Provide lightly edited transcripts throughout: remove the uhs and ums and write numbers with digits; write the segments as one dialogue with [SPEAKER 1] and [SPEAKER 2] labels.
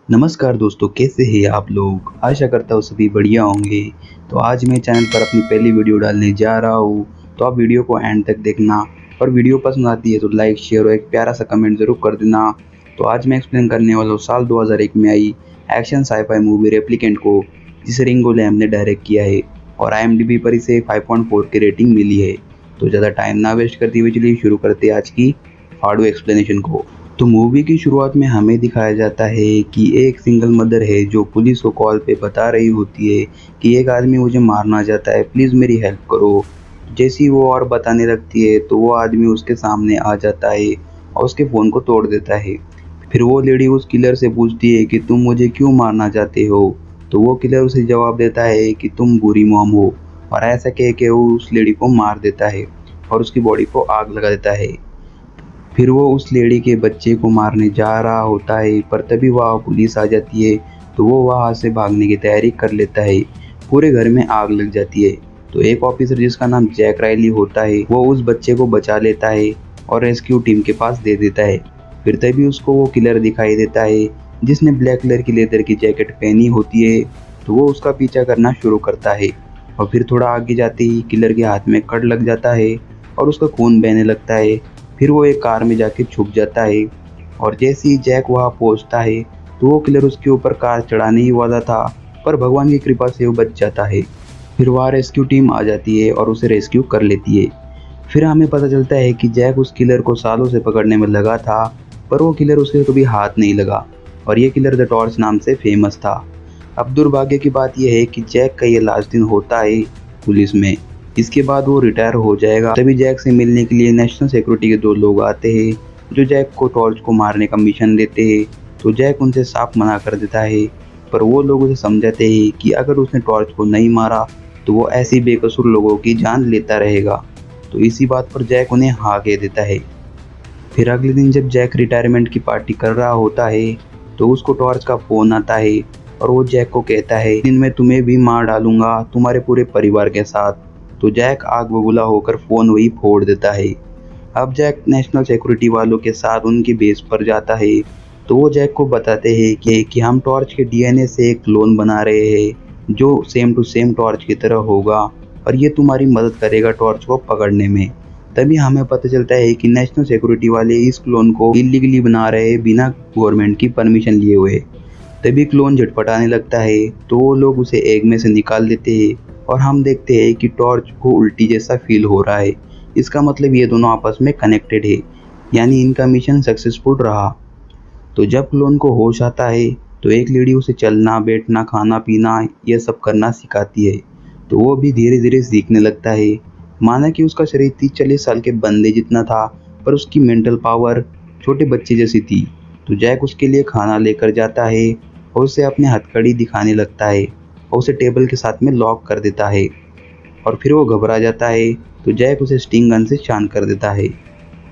[SPEAKER 1] नमस्कार दोस्तों, कैसे हैं आप लोग। आशा करता हूँ सभी बढ़िया होंगे। तो आज मैं चैनल पर अपनी पहली वीडियो डालने जा रहा हूँ, तो आप वीडियो को एंड तक देखना और वीडियो पसंद आती है तो लाइक शेयर और एक प्यारा सा कमेंट ज़रूर कर देना। तो आज मैं एक्सप्लेन करने वाला हूँ साल 2001 में आई एक्शन साई-फाई मूवी रेप्लिकेंट को, जिसे रिंगो लैम ने डायरेक्ट किया है और IMDb पर इसे 5.4 की रेटिंग मिली है। तो ज़्यादा टाइम ना वेस्ट करते हुए चलिए शुरू करते हैं आज की फाड़ू एक्सप्लेनेशन को। तो मूवी की शुरुआत में हमें दिखाया जाता है कि एक सिंगल मदर है जो पुलिस को कॉल पे बता रही होती है कि एक आदमी मुझे मारना चाहता है, प्लीज़ मेरी हेल्प करो। जैसे ही वो और बताने लगती है तो वो आदमी उसके सामने आ जाता है और उसके फ़ोन को तोड़ देता है। फिर वो लेडी उस किलर से पूछती है कि तुम मुझे क्यों मारना चाहते हो। तो वो किलर उसे जवाब देता है कि तुम बुरी मॉम हो, और ऐसा कह के वो उस लेडी को मार देता है और उसकी बॉडी को आग लगा देता है। फिर वो उस लेडी के बच्चे को मारने जा रहा होता है, पर तभी वहाँ पुलिस आ जाती है तो वो वहाँ से भागने की तैयारी कर लेता है। पूरे घर में आग लग जाती है। तो एक ऑफिसर जिसका नाम जैक राइली होता है वो उस बच्चे को बचा लेता है और रेस्क्यू टीम के पास दे देता है। फिर तभी उसको वो किलर दिखाई देता है जिसने ब्लैक कलर की लेदर की जैकेट पहनी होती है। तो वो उसका पीछा करना शुरू करता है और फिर थोड़ा आगे जाते ही किलर के हाथ में कट लग जाता है और उसका खून बहने लगता है। फिर वो एक कार में जाके छुप जाता है और जैसे ही जैक वहाँ पहुँचता है तो वो किलर उसके ऊपर कार चढ़ाने ही वाला था, पर भगवान की कृपा से वो बच जाता है। फिर वहाँ रेस्क्यू टीम आ जाती है और उसे रेस्क्यू कर लेती है। फिर हमें पता चलता है कि जैक उस किलर को सालों से पकड़ने में लगा था, पर वो किलर उसके कभी हाथ नहीं लगा और ये किलर द टॉर्च नाम से फेमस था। अब दुर्भाग्य की बात यह है कि जैक का ये लास्ट दिन होता है पुलिस में। इसके बाद वो रिटायर हो जाएगा। तभी जैक से मिलने के लिए नेशनल सिक्योरिटी के दो लोग आते हैं जो जैक को टॉर्च को मारने का मिशन देते हैं। तो जैक उनसे साफ मना कर देता है, पर वो लोग उसे समझाते हैं कि अगर उसने टॉर्च को नहीं मारा तो वो ऐसी बेकसूर लोगों की जान लेता रहेगा। तो इसी बात पर जैक उन्हें हाँ कह देता है। फिर अगले दिन जब जैक रिटायरमेंट की पार्टी कर रहा होता है तो उसको टॉर्च का फ़ोन आता है और वो जैक को कहता है, दिन में तुम्हें भी मार डालूंगा तुम्हारे पूरे परिवार के साथ। तो जैक आग बबूला होकर फ़ोन वही फोड़ देता है। अब जैक नेशनल सिक्योरिटी वालों के साथ उनकी बेस पर जाता है। तो वो जैक को बताते हैं कि हम टॉर्च के DNA से एक क्लोन बना रहे हैं जो सेम टू सेम टॉर्च की तरह होगा और ये तुम्हारी मदद करेगा टॉर्च को पकड़ने में। तभी हमें पता चलता है कि नेशनल सिक्योरिटी वाले इस क्लोन को इलीगली बना रहे हैं बिना गवर्नमेंट की परमिशन लिए हुए। तभी क्लोन झटपटाने लगता है तो वो लोग उसे एग में से निकाल देते हैं और हम देखते हैं कि टॉर्च को उल्टी जैसा फील हो रहा है। इसका मतलब ये दोनों आपस में कनेक्टेड है, यानी इनका मिशन सक्सेसफुल रहा। तो जब क्लोन को होश आता है तो एक लेडी उसे चलना बैठना खाना पीना ये सब करना सिखाती है। तो वो भी धीरे धीरे सीखने लगता है। माना कि उसका शरीर 30-40 साल के बंदे जितना था, पर उसकी मेंटल पावर छोटे बच्चे जैसी थी। तो जैक उसके लिए खाना लेकर जाता है और उसे अपने हथकड़ी दिखाने लगता है और उसे टेबल के साथ में लॉक कर देता है और फिर वो घबरा जाता है। तो जैक उसे स्टिंग गन से शांत कर देता है।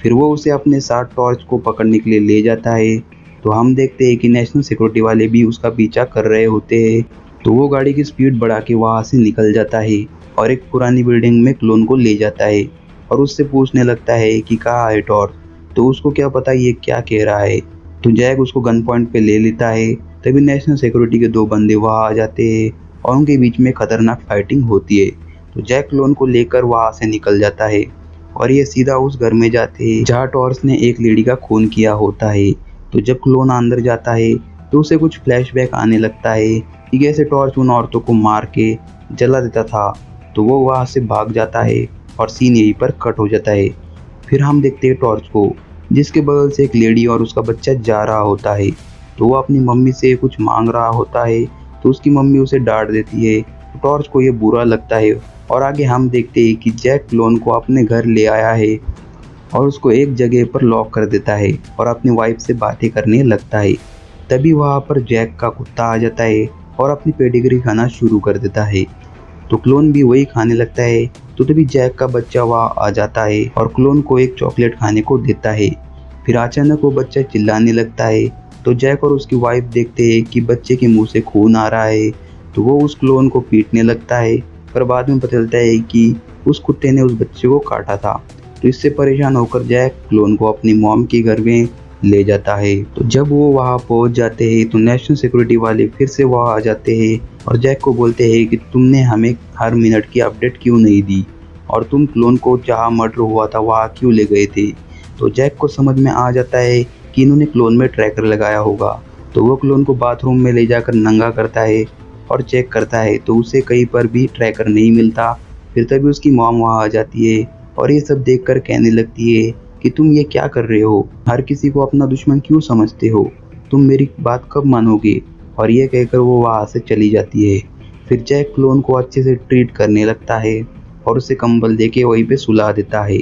[SPEAKER 1] फिर वो उसे अपने साथ टॉर्च को पकड़ने के लिए ले जाता है। तो हम देखते हैं कि नेशनल सिक्योरिटी वाले भी उसका पीछा कर रहे होते हैं। तो वो गाड़ी की स्पीड बढ़ा के वहाँ से निकल जाता है और एक पुरानी बिल्डिंग में क्लोन को ले जाता है और उससे पूछने लगता है कि कहाँ है टॉर्च। तो उसको क्या पता ये क्या कह रहा है। तो जैक उसको गन पॉइंट पे ले लेता है। तभी नेशनल सिक्योरिटी के दो बंदे वहाँ आ जाते हैं और उनके बीच में खतरनाक फाइटिंग होती है। तो जैक क्लोन को लेकर वहाँ से निकल जाता है और ये सीधा उस घर में जाते हैं जहाँ टॉर्च ने एक लेडी का खून किया होता है। तो जब क्लोन अंदर जाता है तो उसे कुछ फ्लैशबैक आने लगता है कि कैसे टॉर्च उन औरतों को मार के जला देता था। तो वो वहाँ से भाग जाता है और सीन यहीं पर कट हो जाता है। फिर हम देखते हैं टॉर्च को, जिसके बगल से एक लेडी और उसका बच्चा जा रहा होता है। तो वो अपनी मम्मी से कुछ मांग रहा होता है तो उसकी मम्मी उसे डांट देती है। तो टॉर्च को ये बुरा लगता है और आगे हम देखते हैं कि जैक क्लोन को अपने घर ले आया है और उसको एक जगह पर लॉक कर देता है और अपनी वाइफ से बातें करने लगता है। तभी वहाँ पर जैक का कुत्ता आ जाता है और अपनी पेडिग्री खाना शुरू कर देता है। तो क्लोन भी वही खाने लगता है। तो तभी जैक का बच्चा वहाँ आ जाता है और क्लोन को एक चॉकलेट खाने को देता है। फिर अचानक वो बच्चा चिल्लाने लगता है। तो जैक और उसकी वाइफ देखते हैं कि बच्चे के मुंह से खून आ रहा है। तो वो उस क्लोन को पीटने लगता है, पर बाद में पता चलता है कि उस कुत्ते ने उस बच्चे को काटा था। तो इससे परेशान होकर जैक क्लोन को अपनी मॉम के घर में ले जाता है। तो जब वो वहाँ पहुँच जाते हैं तो नेशनल सिक्योरिटी वाले फिर से वहाँ आ जाते हैं और जैक को बोलते हैं कि तुमने हमें हर मिनट की अपडेट क्यों नहीं दी और तुम क्लोन को जहाँ मर्डर हुआ था वहाँ क्यों ले गए थे। तो जैक को समझ में आ जाता है कि इन्होंने क्लोन में ट्रैकर लगाया होगा। तो वो क्लोन को बाथरूम में ले जाकर नंगा करता है और चेक करता है तो उसे कहीं पर भी ट्रैकर नहीं मिलता। फिर तभी उसकी मॉम वहाँ आ जाती है और ये सब देखकर कहने लगती है कि तुम ये क्या कर रहे हो, हर किसी को अपना दुश्मन क्यों समझते हो, तुम मेरी बात कब मानोगे। और ये कहकर वो वहाँ से चली जाती है। फिर जैक क्लोन को अच्छे से ट्रीट करने लगता है और उसे कंबल देके वहीं पे सुला देता है।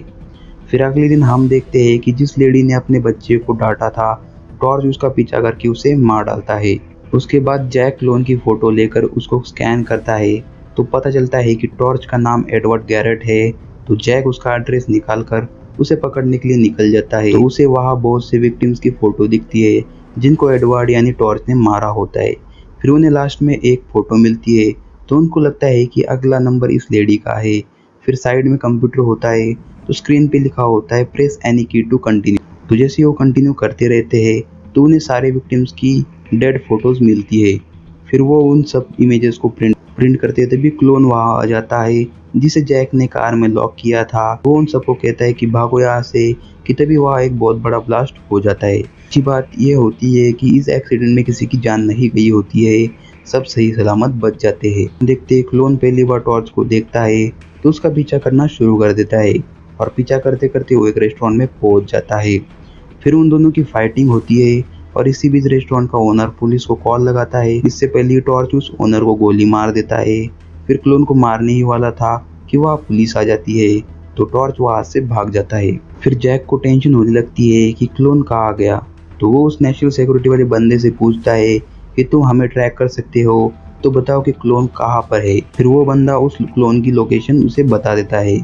[SPEAKER 1] फिर अगले दिन हम देखते हैं कि जिस लेडी ने अपने बच्चे को डांटा था, टॉर्च उसका पीछा करके उसे मार डालता है। उसके बाद जैक क्लोन की फोटो लेकर उसको स्कैन करता है तो पता चलता है कि टॉर्च का नाम एडवर्ड गैरेट है। तो जैक उसका एड्रेस निकाल कर उसे पकड़ने के लिए निकल जाता है। तो उसे वहाँ बहुत से विक्टिम्स की फोटो दिखती है जिनको एडवर्ड यानी टॉर्च ने मारा होता है। फिर उन्हें लास्ट में एक फ़ोटो मिलती है तो उनको लगता है कि अगला नंबर इस लेडी का है। फिर साइड में कंप्यूटर होता है तो स्क्रीन पे लिखा होता है प्रेस एनी की टू कंटिन्यू। तो जैसे वो कंटिन्यू करते रहते हैं तो उन्हें सारे विक्टिम्स की डेड फोटोज़ मिलती है। फिर वो उन सब इमेजेस को प्रिंट करते हैं तभी क्लोन वहाँ आ जाता है जिसे जैक ने कार में लॉक किया था। वो उन सबको कहता है कि भागो यहाँ से, कि तभी वहाँ एक बहुत बड़ा ब्लास्ट हो जाता है। अच्छी बात यह होती है कि इस एक्सीडेंट में किसी की जान नहीं गई होती है, सब सही सलामत बच जाते हैं। देखते क्लोन पहली बार टॉर्च को देखता है तो उसका पीछा करना शुरू कर देता है और पीछा करते करते वो एक रेस्टोरेंट में पहुंच जाता है। फिर उन दोनों की फाइटिंग होती है और इसी बीच रेस्टोरेंट का ओनर पुलिस को कॉल लगाता है। इससे पहले टॉर्च उस ओनर को गोली मार देता है। फिर क्लोन को मारने ही वाला था कि वहाँ पुलिस आ जाती है तो टॉर्च वहाँ से भाग जाता है। फिर जैक को टेंशन होने लगती है कि क्लोन कहाँ आ गया। तो वो उस नेशनल सिक्योरिटी वाले बंदे से पूछता है कि तुम हमें ट्रैक कर सकते हो तो बताओ कि क्लोन कहाँ पर है। फिर वो बंदा उस क्लोन की लोकेशन उसे बता देता है।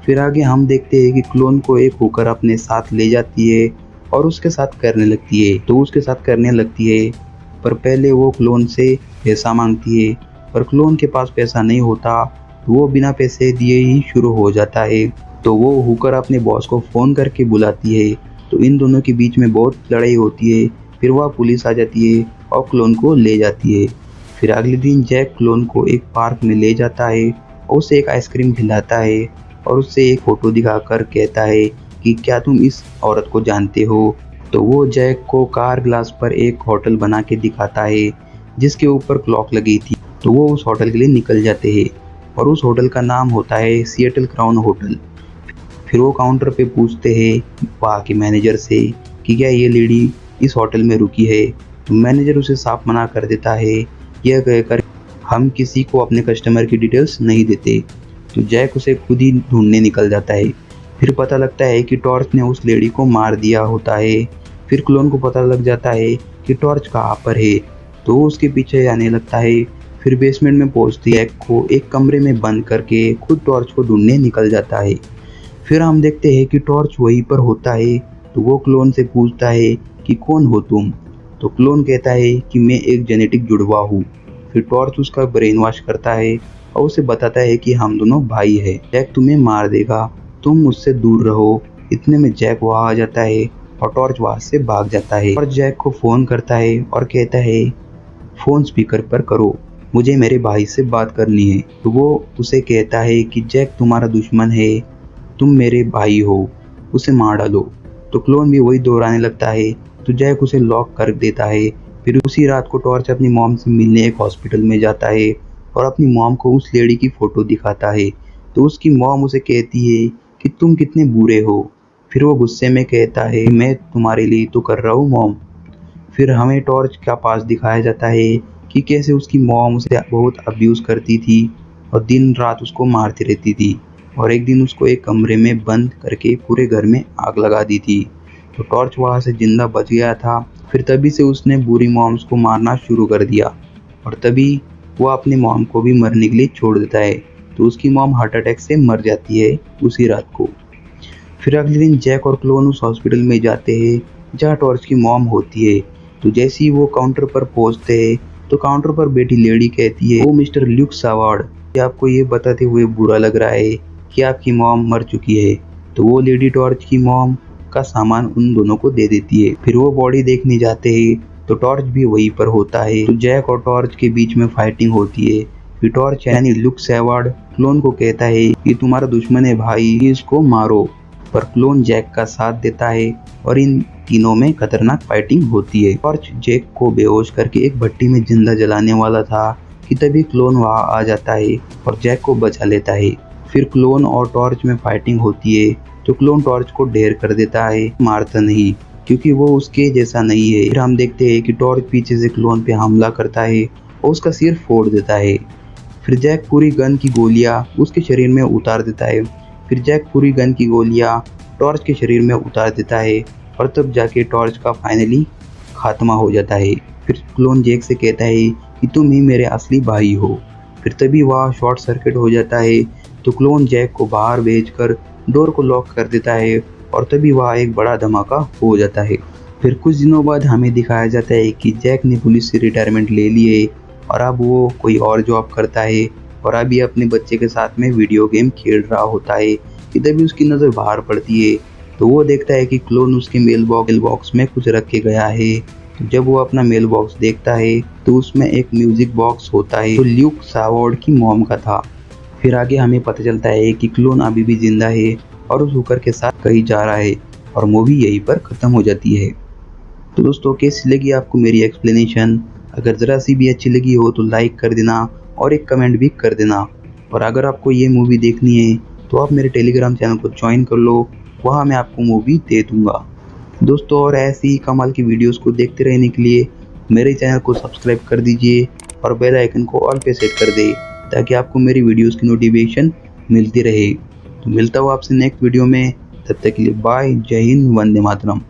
[SPEAKER 1] फिर आगे हम देखते हैं कि क्लोन को एक होकर अपने साथ ले जाती है और उसके साथ करने लगती है। तो उसके साथ करने लगती है पर पहले वो क्लोन से पैसा मांगती है पर क्लोन के पास पैसा नहीं होता तो वो बिना पैसे दिए ही शुरू हो जाता है। तो वो होकर अपने बॉस को फ़ोन करके बुलाती है। तो इन दोनों के बीच में बहुत लड़ाई होती है। फिर वह पुलिस आ जाती है और क्लोन को ले जाती है। फिर अगले दिन जैक क्लोन को एक पार्क में ले जाता है और उसे एक आइसक्रीम खिलाता है और उससे एक फ़ोटो दिखाकर कहता है कि क्या तुम इस औरत को जानते हो। तो वो जैक को कार ग्लास पर एक होटल बना के दिखाता है जिसके ऊपर क्लॉक लगी थी। तो वो उस होटल के लिए निकल जाते हैं और उस होटल का नाम होता है सिएटल क्राउन होटल। फिर वो काउंटर पे पूछते हैं वहाँ के मैनेजर से कि क्या ये लेडी इस होटल में रुकी है। तो मैनेजर उसे साफ मना कर देता है, यह कहकर हम किसी को अपने कस्टमर की डिटेल्स नहीं देते। तो जैक उसे खुद ही ढूंढने निकल जाता है। फिर पता लगता है कि टॉर्च ने उस लेडी को मार दिया होता है। फिर क्लोन को पता लग जाता है कि टॉर्च कहाँ पर है तो वो उसके पीछे आने लगता है। फिर बेसमेंट में पहुंचती जैक को एक कमरे में बंद करके खुद टॉर्च को ढूंढने निकल जाता है। फिर हम देखते हैं कि टॉर्च वहीं पर होता है। तो वो क्लोन से पूछता है कि कौन हो तुम। तो क्लोन कहता है कि मैं एक जेनेटिक जुड़वा हूँ। फिर टॉर्च उसका ब्रेन वॉश करता है और उसे बताता है कि हम दोनों भाई हैं, जैक तुम्हें मार देगा, तुम मुझसे दूर रहो। इतने में जैक वहाँ आ जाता है और टॉर्च वहाँ से भाग जाता है और जैक को फ़ोन करता है और कहता है फ़ोन स्पीकर पर करो, मुझे मेरे भाई से बात करनी है। तो वो उसे कहता है कि जैक तुम्हारा दुश्मन है, तुम मेरे भाई हो, उसे मार डालो। तो क्लोन भी वही दोहराने लगता है तो जैक उसे लॉक कर देता है। फिर उसी रात को टॉर्च अपनी मॉम से मिलने एक हॉस्पिटल में जाता है और अपनी मॉम को उस लेडी की फ़ोटो दिखाता है। तो उसकी मॉम उसे कहती है कि तुम कितने बुरे हो। फिर वो गुस्से में कहता है मैं तुम्हारे लिए तो कर रहा हूँ मॉम। फिर हमें टॉर्च का पास दिखाया जाता है कि कैसे उसकी मॉम उसे बहुत अब्यूज़ करती थी और दिन रात उसको मारती रहती थी और एक दिन उसको एक कमरे में बंद करके पूरे घर में आग लगा दी थी। तो टॉर्च वहाँ से जिंदा बच गया था। फिर तभी से उसने बुरी मॉम्स को मारना शुरू कर दिया और तभी वो अपने मॉम को भी मरने के लिए छोड़ देता है। तो उसकी मॉम हार्ट अटैक से मर जाती है उसी रात को। फिर अगले दिन जैक और क्लोन उस हॉस्पिटल में जाते हैं जहाँ टॉर्च की मॉम होती है। तो जैसे ही वो काउंटर पर पहुँचते हैं तो काउंटर पर बैठी लेडी कहती है वो मिस्टर ल्यूक सावार्ड, कि आपको ये बताते हुए बुरा लग रहा है कि आपकी मॉम मर चुकी है। तो वो लेडी टॉर्च की मॉम का सामान उन दोनों को दे देती है। फिर वो बॉडी देखने जाते हैं तो टॉर्च भी वहीं पर होता है। तो जैक और टॉर्च के बीच में फाइटिंग होती है। फिर टॉर्च यानी लुक सेवर्ड क्लोन को कहता है ये तुम्हारा दुश्मन है भाई, इसको मारो। पर क्लोन जैक का साथ देता है और इन तीनों में खतरनाक फाइटिंग होती है। टॉर्च जैक को बेहोश करके एक भट्टी में जिंदा जलाने वाला था कि तभी क्लोन वहां आ जाता है और जैक को बचा लेता है। फिर क्लोन और टॉर्च में फाइटिंग होती है तो क्लोन टॉर्च को ढेर कर देता है, मारता नहीं क्योंकि वो उसके जैसा नहीं है। फिर हम देखते हैं कि टॉर्च पीछे से क्लोन पे हमला करता है और उसका सिर फोड़ देता है। फिर जैक पूरी गन की गोलियां उसके शरीर में उतार देता है। फिर जैक पूरी गन की गोलियां टॉर्च के शरीर में उतार देता है और तब जाके टॉर्च का फाइनली खात्मा हो जाता है। फिर क्लोन जैक से कहता है कि तुम ही मेरे असली भाई हो। फिर तभी वह शॉर्ट सर्किट हो जाता है तो क्लोन जैक को बाहर भेजकर डोर को लॉक कर देता है और तभी वह एक बड़ा धमाका हो जाता है। फिर कुछ दिनों बाद हमें दिखाया जाता है कि जैक ने पुलिस से रिटायरमेंट ले ली है और अब वो कोई और जॉब करता है और अभी अपने बच्चे के साथ में वीडियो गेम खेल रहा होता है कि तभी उसकी नज़र बाहर पड़ती है तो वो देखता है कि क्लोन उसके मेल बॉक्स में कुछ रख के गया है। तो जब वो अपना मेल बॉक्स देखता है तो उसमें एक म्यूजिक बॉक्स होता है जो ल्यूक सेवर्ड की मॉम का था। फिर आगे हमें पता चलता है कि क्लोन अभी भी जिंदा है और उस हुकर के साथ कहीं जा रहा है और मूवी यहीं पर ख़त्म हो जाती है। तो दोस्तों कैसी लगी आपको मेरी एक्सप्लेनेशन? अगर ज़रा सी भी अच्छी लगी हो तो लाइक कर देना और एक कमेंट भी कर देना। और अगर आपको ये मूवी देखनी है तो आप मेरे टेलीग्राम चैनल को ज्वाइन कर लो, वहाँ मैं आपको मूवी दे दूँगा। दोस्तों और ऐसी ही कमाल की वीडियोस को देखते रहने के लिए मेरे चैनल को सब्सक्राइब कर दीजिए और बेल आइकन को ऑल पे सेट कर दे ताकि आपको मेरी वीडियोस की नोटिफिकेशन मिलती रहे। तो मिलता हूँ आपसे नेक्स्ट वीडियो में, तब तक के लिए बाय, जय हिंद, वंदे मातरम।